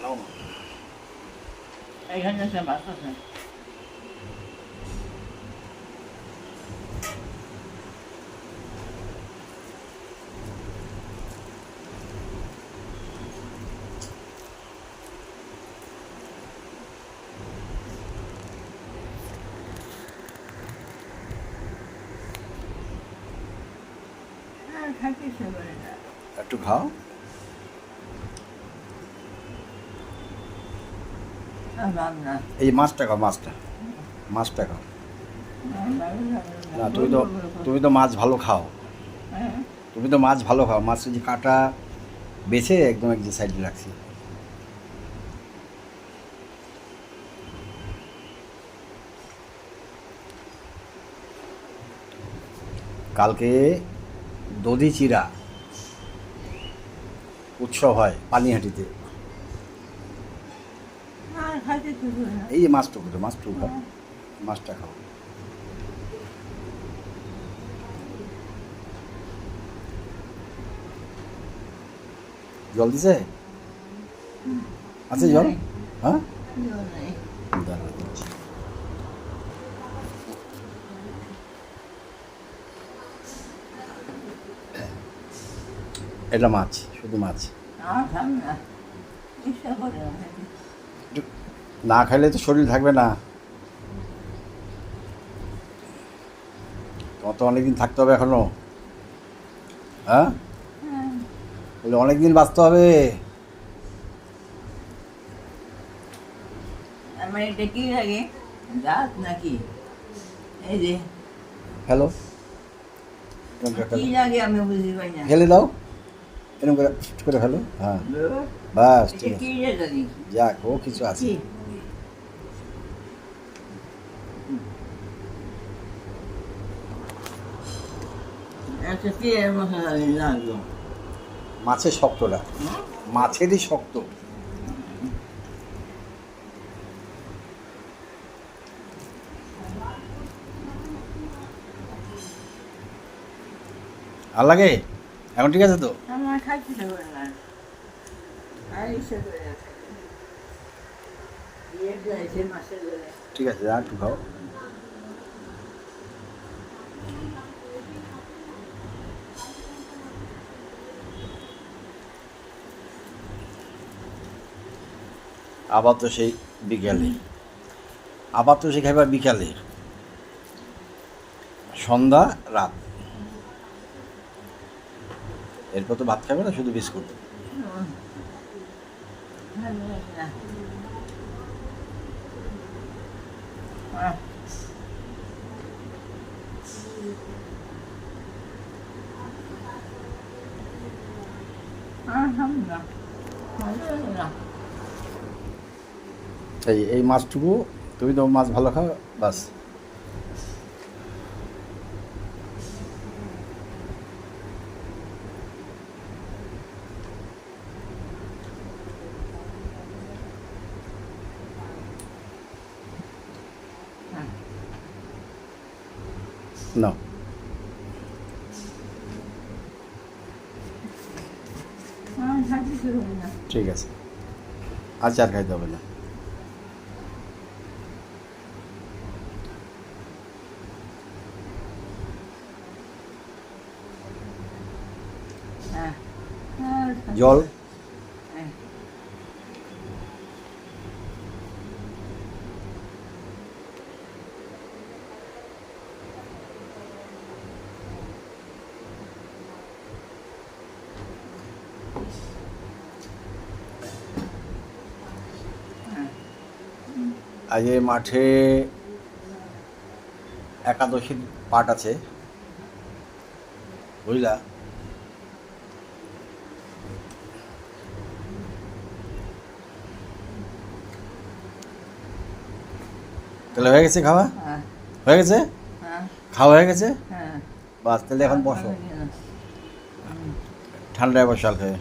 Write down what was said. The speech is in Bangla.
খাও না। এখানে একটা মাছ আছে। খাইতে ইচ্ছে করে না। একটু খাও। ভাব না। এই মাছটা খাও, মাছটা খাও। না তুমি তো মাছ ভালো খাও, মাছের যে কাটা বেছে একদম এক যে সাইডে রাখছি। কালকে দধি চিরা উৎসব হয় পানিহাটিতে। এই যে মাছটুকু খাও, মাছটা খাও। জল দিছে? আছে জল? হ্যাঁ, দাঁড়াও দিচ্ছি। এটা মাছ, শুধু মাছ। না খাইলে তো শরীর থাকবে না। তোমার তো অনেকদিন থাকতে হবে এখনো। হ্যাঁ, বলে অনেকদিন বাঁচতে হবে। আমার এটা কি লাগে? দাঁত নাকি? এই যে হ্যালো, কি লাগে আমি বুঝতে পারি না। ফেলে দাও, এরকম করে ফিট করে ফেলো। হ্যাঁ, বাস ঠিক আছে। কি জানি? যাক, ও কিছু আছে। আচ্ছা, কি এর মশলা লাগলো? মাছের শক্তটা, মাছেরই শক্ত। আর লাগে এখন? ঠিক আছে তো? আমার খাইতে হবে না। আর ইচ্ছে করে না। মাছের গলে ঠিক আছে, আর একটু খাও। আবার তো সেই বিকালে, খাইবার বিকালে, সন্ধ্যা রাত। এরপর তো ভাত খাবে না, শুধু বিস্কুট। ভালো লাগে না। এই মাছটুকু, তুমি তো মাছ ভালো খাও, বাস। না, ঠিক আছে, আচ্ছা, আর খাইতে হবে না। জল? আজ এই মাঠে একাদশীর পাঠ আছে, বুঝলা? তাহলে হয়ে গেছে খাওয়া? হয়ে গেছে? খাওয়া হয়ে গেছে? বাস, তাহলে এখন বসো, ঠান্ডায় বসাল খেয়ে।